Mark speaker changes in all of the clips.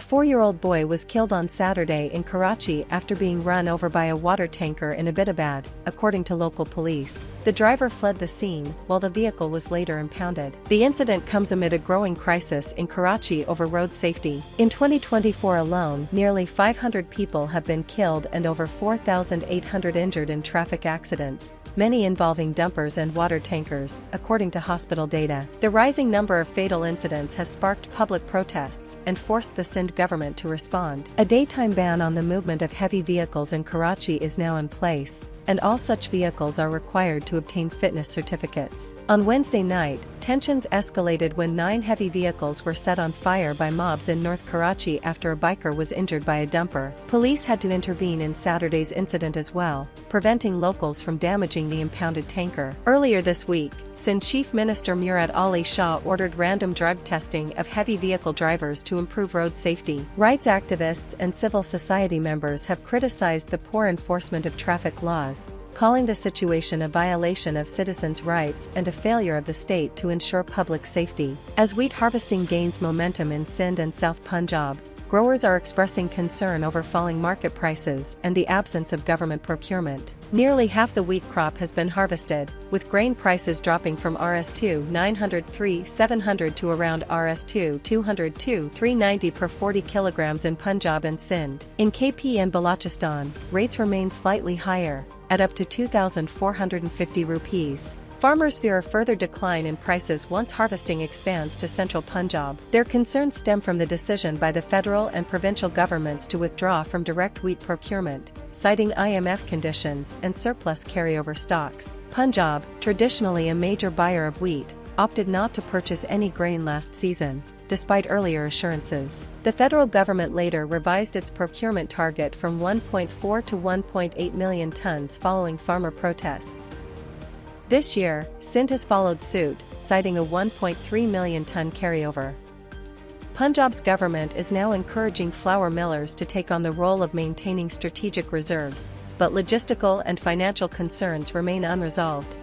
Speaker 1: A 4-year-old boy was killed on Saturday in Karachi after being run over by a water tanker in Abbottabad, according to local police. The driver fled the scene, while the vehicle was later impounded. The incident comes amid a growing crisis in Karachi over road safety. In 2024 alone, nearly 500 people have been killed and over 4,800 injured in traffic accidents, many involving dumpers and water tankers, according to hospital data. The rising number of fatal incidents has sparked public protests and forced the Sindh government to respond. A daytime ban on the movement of heavy vehicles in Karachi is now in place, and all such vehicles are required to obtain fitness certificates. On Wednesday night, tensions escalated when 9 heavy vehicles were set on fire by mobs in North Karachi after a biker was injured by a dumper. Police had to intervene in Saturday's incident as well, preventing locals from damaging the impounded tanker. Earlier this week, Sindh Chief Minister Murad Ali Shah ordered random drug testing of heavy vehicle drivers to improve road safety. Rights activists and civil society members have criticized the poor enforcement of traffic laws, calling the situation a violation of citizens' rights and a failure of the state to ensure public safety. As wheat harvesting gains momentum in Sindh and South Punjab, growers are expressing concern over falling market prices and the absence of government procurement. Nearly half the wheat crop has been harvested, with grain prices dropping from Rs2 903 700 to around Rs2 202 390 per 40 kilograms in Punjab and Sindh. In KP and Balochistan, rates remain slightly higher, at up to 2,450 rupees. Farmers fear a further decline in prices once harvesting expands to central Punjab. Their concerns stem from the decision by the federal and provincial governments to withdraw from direct wheat procurement, citing IMF conditions and surplus carryover stocks. Punjab, traditionally a major buyer of wheat, opted not to purchase any grain last season, despite earlier assurances. The federal government later revised its procurement target from 1.4 to 1.8 million tons following farmer protests. This year, Sindh has followed suit, citing a 1.3 million ton carryover. Punjab's government is now encouraging flour millers to take on the role of maintaining strategic reserves, but logistical and financial concerns remain unresolved.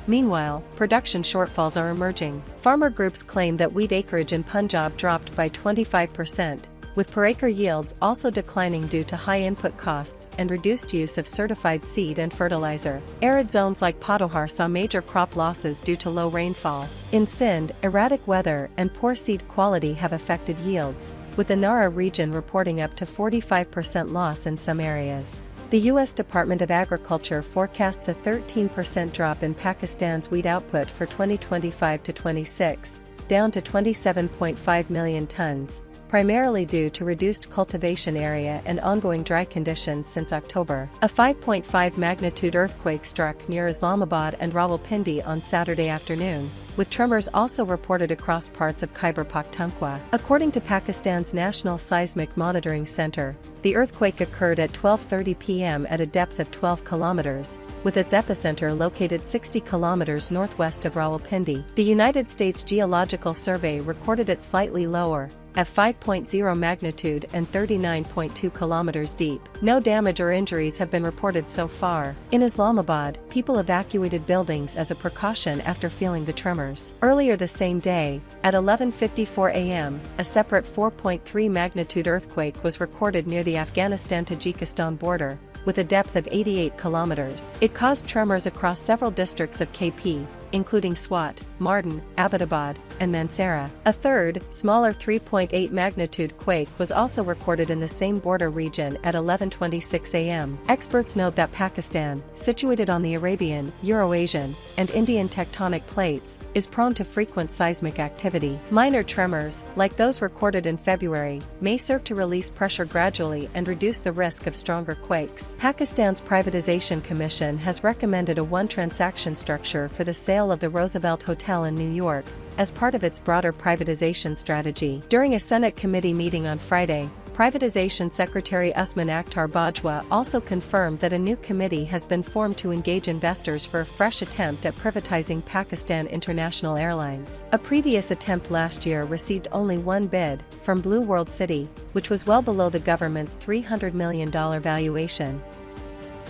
Speaker 1: Meanwhile, production shortfalls are emerging. Farmer groups claim that wheat acreage in Punjab dropped by 25%, with per acre yields also declining due to high input costs and reduced use of certified seed and fertilizer. Arid zones like Pothohar saw major crop losses due to low rainfall. In Sindh, erratic weather and poor seed quality have affected yields, with the Nara region reporting up to 45% loss in some areas. The U.S. Department of Agriculture forecasts a 13% drop in Pakistan's wheat output for 2025 to 26, down to 27.5 million tons, primarily due to reduced cultivation area and ongoing dry conditions since October. A 5.5 magnitude earthquake struck near Islamabad and Rawalpindi on Saturday afternoon, with tremors also reported across parts of Khyber Pakhtunkhwa. According to Pakistan's National Seismic Monitoring Center, the earthquake occurred at 12:30 p.m. at a depth of 12 kilometers, with its epicenter located 60 kilometers northwest of Rawalpindi. The United States Geological Survey recorded it slightly lower, at 5.0 magnitude and 39.2 kilometers deep. No damage or injuries have been reported so far. In Islamabad, people evacuated buildings as a precaution after feeling the tremors. Earlier the same day, at 11:54 a.m., a separate 4.3 magnitude earthquake was recorded near the Afghanistan-Tajikistan border, with a depth of 88 kilometers. It caused tremors across several districts of KP, including Swat, Mardan, Abbottabad, and Mansehra. A third, smaller 3.8 magnitude quake was also recorded in the same border region at 11:26 a.m. Experts note that Pakistan, situated on the Arabian, Euro-Asian, and Indian tectonic plates, is prone to frequent seismic activity. Minor tremors, like those recorded in February, may serve to release pressure gradually and reduce the risk of stronger quakes. Pakistan's Privatization Commission has recommended a one-transaction structure for the sale of the Roosevelt Hotel in New York, as part of its broader privatization strategy. During a Senate committee meeting on Friday, Privatization Secretary Usman Akhtar Bajwa also confirmed that a new committee has been formed to engage investors for a fresh attempt at privatizing Pakistan International Airlines. A previous attempt last year received only one bid, from Blue World City, which was well below the government's $300 million valuation.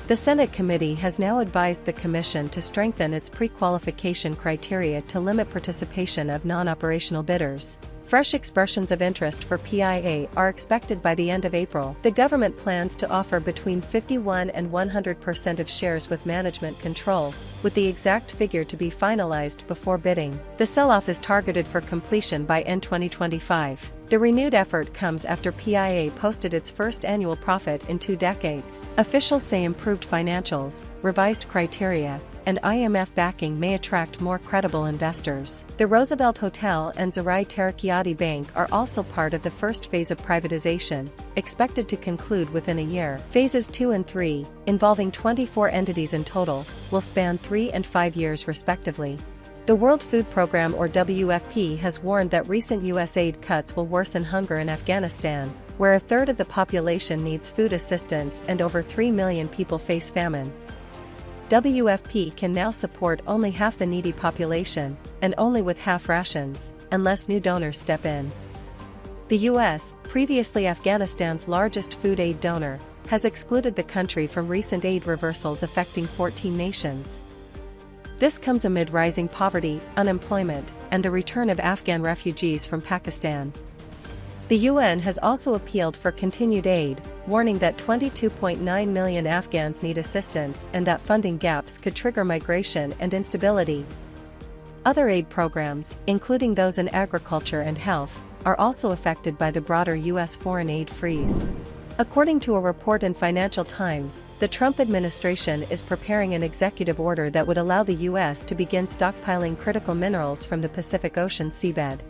Speaker 1: The Senate committee has now advised the Commission to strengthen its pre-qualification criteria to limit participation of non-operational bidders. Fresh expressions of interest for PIA are expected by the end of April. The government plans to offer between 51 and 100% of shares with management control, with the exact figure to be finalized before bidding. The sell-off is targeted for completion by end 2025. The renewed effort comes after PIA posted its first annual profit in 2 decades. Officials say improved financials, revised criteria, and IMF backing may attract more credible investors. The Roosevelt Hotel and 𝐒𝐬𝐻𝐬 Bank are also part of the first phase of privatization, expected to conclude within a year. Phases 2 and 3, involving 24 entities in total, will span 3 and 5 years respectively. The World Food Programme or WFP has warned that recent US aid cuts will worsen hunger in Afghanistan, where a third of the population needs food assistance and over 3 million people face famine. WFP can now support only half the needy population, and only with half rations, unless new donors step in. The US, previously Afghanistan's largest food aid donor, has excluded the country from recent aid reversals affecting 14 nations. This comes amid rising poverty, unemployment, and the return of Afghan refugees from Pakistan. The UN has also appealed for continued aid, warning that 22.9 million Afghans need assistance and that funding gaps could trigger migration and instability. Other aid programs, including those in agriculture and health, are also affected by the broader US foreign aid freeze. According to a report in Financial Times, the Trump administration is preparing an executive order that would allow the US to begin stockpiling critical minerals from the Pacific Ocean seabed.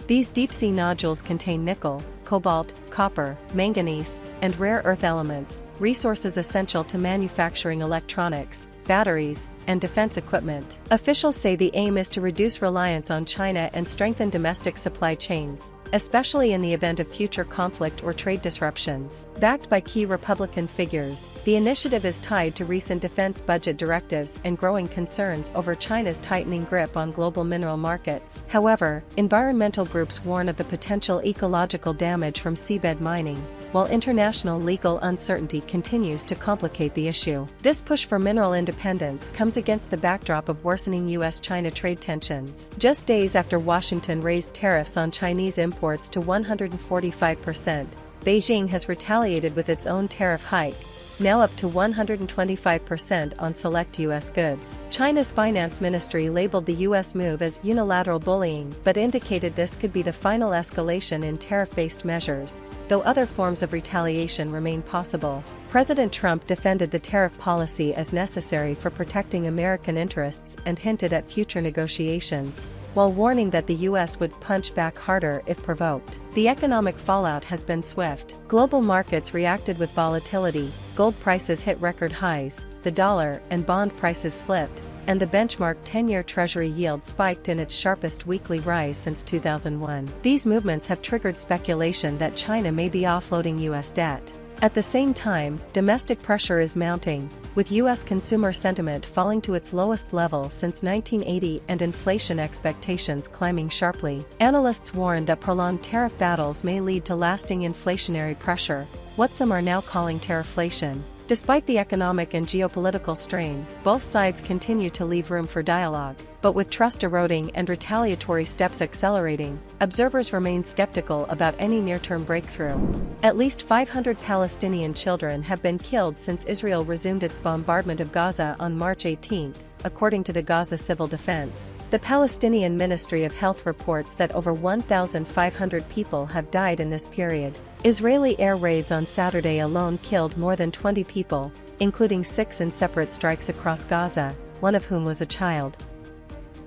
Speaker 1: These deep-sea nodules contain nickel, cobalt, copper, manganese, and rare earth elements, resources essential to manufacturing electronics, batteries, and defense equipment. Officials say the aim is to reduce reliance on China and strengthen domestic supply chains, especially in the event of future conflict or trade disruptions. Backed by key Republican figures, the initiative is tied to recent defense budget directives and growing concerns over China's tightening grip on global mineral markets. However, environmental groups warn of the potential ecological damage from seabed mining, while international legal uncertainty continues to complicate the issue. This push for mineral independence comes against the backdrop of worsening US-China trade tensions. Just days after Washington raised tariffs on Chinese imports to 145%, Beijing has retaliated with its own tariff hike, now up to 125% on select US goods. China's finance ministry labeled the US move as unilateral bullying but indicated this could be the final escalation in tariff-based measures, though other forms of retaliation remain possible. President Trump defended the tariff policy as necessary for protecting American interests and hinted at future negotiations, while warning that the US would punch back harder if provoked. The economic fallout has been swift. Global markets reacted with volatility, gold prices hit record highs, the dollar and bond prices slipped, and the benchmark 10-year Treasury yield spiked in its sharpest weekly rise since 2001. These movements have triggered speculation that China may be offloading US debt. At the same time, domestic pressure is mounting, with US consumer sentiment falling to its lowest level since 1980 and inflation expectations climbing sharply. Analysts warn that prolonged tariff battles may lead to lasting inflationary pressure, what some are now calling tarifflation. Despite the economic and geopolitical strain, both sides continue to leave room for dialogue, but with trust eroding and retaliatory steps accelerating, observers remain skeptical about any near-term breakthrough. At least 500 Palestinian children have been killed since Israel resumed its bombardment of Gaza on March 18, according to the Gaza Civil Defense. The Palestinian Ministry of Health reports that over 1,500 people have died in this period. Israeli air raids on Saturday alone killed more than 20 people, including 6 in separate strikes across Gaza, one of whom was a child.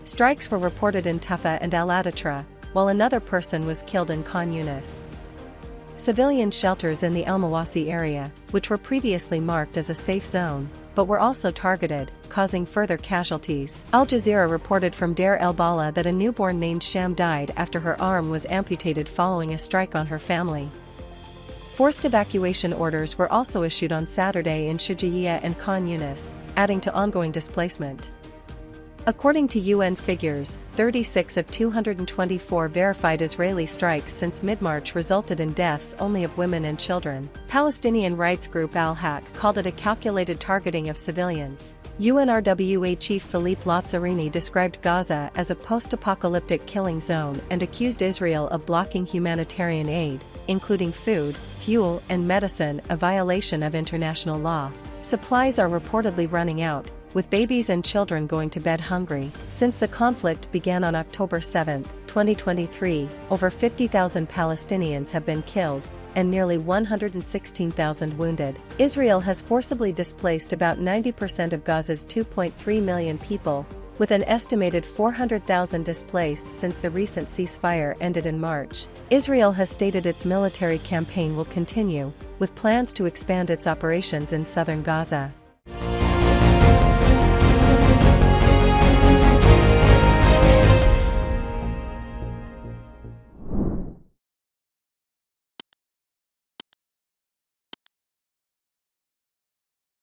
Speaker 1: Strikes were reported in Taffa and Al-Adatra, while another person was killed in Khan Yunis. Civilian shelters in the Al Mawasi area, which were previously marked as a safe zone, but were also targeted, causing further casualties. Al Jazeera reported from Deir el-Bala that a newborn named Sham died after her arm was amputated following a strike on her family. Forced evacuation orders were also issued on Saturday in Shujaia and Khan Yunis, adding to ongoing displacement. According to UN figures, 36 of 224 verified Israeli strikes since mid-March resulted in deaths only of women and children. Palestinian rights group Al-Haq called it a calculated targeting of civilians. UNRWA Chief Philippe Lazzarini described Gaza as a post-apocalyptic killing zone and accused Israel of blocking humanitarian aid, including food, fuel and medicine, a violation of international law. Supplies are reportedly running out, with babies and children going to bed hungry. Since the conflict began on October 7, 2023, over 50,000 Palestinians have been killed, and nearly 116,000 wounded. Israel has forcibly displaced about 90% of Gaza's 2.3 million people, with an estimated 400,000 displaced since the recent ceasefire ended in March. Israel has stated its military campaign will continue, with plans to expand its operations in southern Gaza.